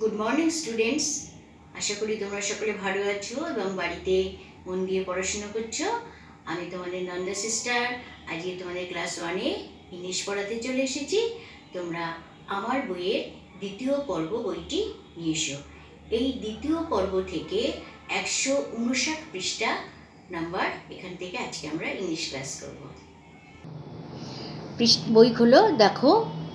Good morning students, আশা করি তোমরা সকলে ভালো আছো এবং বাড়িতে মন দিয়ে পড়াশোনা করছো। আমি তোমাদের নন্দা সিস্টার আজকে তোমাদের ক্লাস 1-এ ইংলিশ পড়াতে চলে এসেছি। তোমরা আমার বইয়ের দ্বিতীয় পর্ব বইটি নিয়ে এসো। এই দ্বিতীয় পর্ব থেকে 159 পৃষ্ঠা নাম্বার, এখান থেকে আজকে আমরা ইংলিশ ক্লাস করব। বই খুলো, দেখো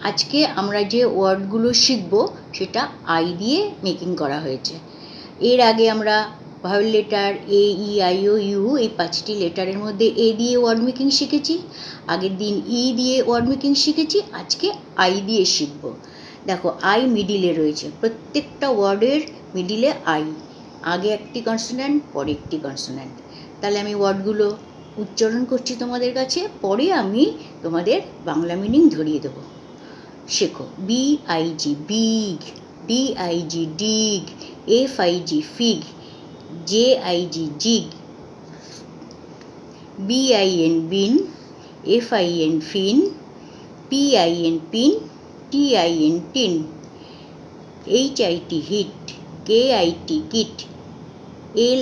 আজকে আমরা যে ওয়ার্ডগুলো শিখব সেটা আই দিয়ে মেকিং করা হয়েছে। এর আগে আমরা vowel letter a e i o u, এই 5টি লেটারের মধ্যে এ দিয়ে ওয়ার্ড মেকিং শিখেছি, আগের দিন ই দিয়ে ওয়ার্ড মেকিং শিখেছি, আজকে আই দিয়ে শিখব। দেখো আই মিডিলে রয়েছে, প্রত্যেকটা ওয়ার্ডের মিডিলে আই, আগে একটি কনসোন্যান্ট পরে একটি কনসোন্যান্ট। তাহলে আমি ওয়ার্ডগুলো উচ্চারণ করছি তোমাদের কাছে, পরে আমি তোমাদের বাংলা মিনিং ধরিয়ে দেবো। শেখো। BIG big, DIG dig, FIG fig, JIG jig, BIN bin, FIN fin, PIN pin, TIN tin, HIT hit, KIT kit,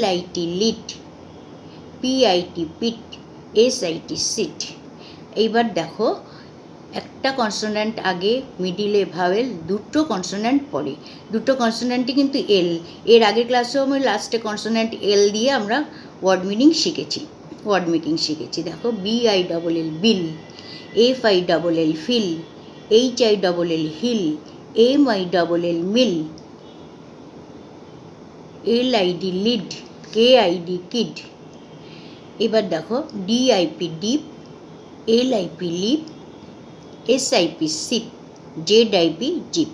LIT lit, PIT pit, SIT sit. এইবার দেখো, একটা কনসোন্যান্ট আগে, মিডিলে ভাওয়েল, দুটো কনসোন্যান্ট পরে। দুটো কনসোন্যান্টই কিন্তু এল। এর আগের ক্লাসেও আমি লাস্টে কনসোন্যান্ট এল দিয়ে আমরা ওয়ার্ড মিনিং শিখেছি, ওয়ার্ড মেকিং শিখেছি। দেখো BILL bill, FILL fill, HILL hill, MILL mill, LID lid, KID kid. এবার দেখো DIP dip, LIP lip, SIP sip, ZIP zip.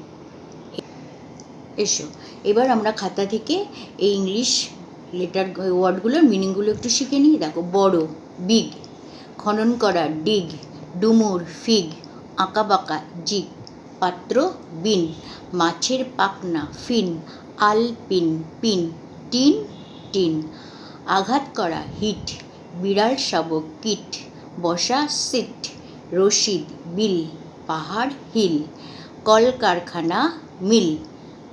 এসো এবার আমরা খাতা থেকে এই ইংলিশ লেটার ওয়ার্ডগুলোর মিনিংগুলো একটু শিখে নিই। দেখো বড় বিগ, খনন করা ডিগ, ডুমুর ফিগ, আঁকা বাঁকা জিগ, পাত্র বিন, মাছের পাখনা ফিন, আলপিন পিন, টিন টিন, আঘাত করা হিট, বিড়াল শাবক কিট, বসা সিট, রশিদ বিল, পাহাড় হিল, কলকারখানা মিল,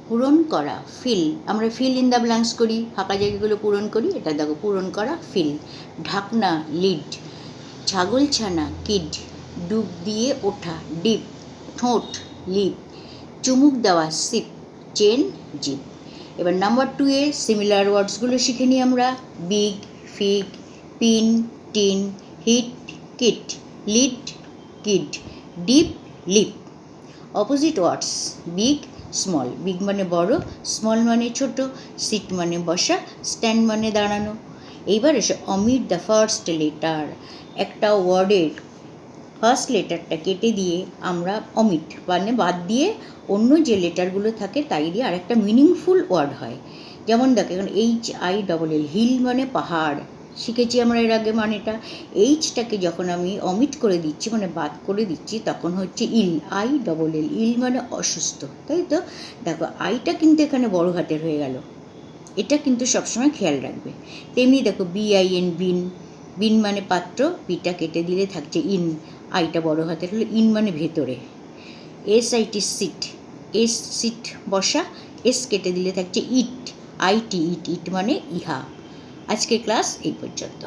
পূরণ করা ফিল। আমরা ফিল ইন দ্য ব্ল্যাঙ্কস করি, ফাঁকা জায়গাগুলো পূরণ করি। এটা দেখো পূরণ করা ফিল। ঢাকনা লিড, ছাগলছানা কিড, ডুব দিয়ে ওঠা ডিপ, ঠোঁট লিপ, চুমুক দেওয়া সিপ, চেন জিপ। এবার নাম্বার 2-এ সিমিলার ওয়ার্ডসগুলো শিখে নিই আমরা। Big fig, pin tin, hit kit, lid kid, dip lip. Opposite words big small, big মানে বড়, স্মল মানে ছোট, সিট মানে বসা, স্ট্যান্ড মানে দাঁড়ানো। এইবার এসে অমিট দ্য ফার্স্ট লেটার। একটা ওয়ার্ডের ফার্স্ট লেটারটা কেটে দিয়ে আমরা অমিট মানে বাদ দিয়ে অন্য যে লেটারগুলো থাকে তাই দিয়ে আরেকটা মিনিংফুল ওয়ার্ড হয়। যেমন দেখো এখন HILL হিল মানে পাহাড়, শিখেছি আমরা এর আগে মানেটা। এইচটাকে যখন আমি অমিট করে দিচ্ছি মানে বাদ করে দিচ্ছি তখন হচ্ছে ইল, ILL ইল মানে অসুস্থ, তাই তো? দেখো আইটা কিন্তু এখানে বড় হাতের হয়ে গেল, এটা কিন্তু সবসময় খেয়াল রাখবে। তেমনি দেখো BIN বিন, বিন মানে পাত্র, বিটা কেটে দিলে থাকছে ইন, আইটা বড় হাতের হলো, ইন মানে ভেতরে। SIT সিট, এস সিট বসা, এস কেটে দিলে থাকছে ইট, IT ইট, ইট মানে ইহা। আজকের ক্লাস এই পর্যন্ত।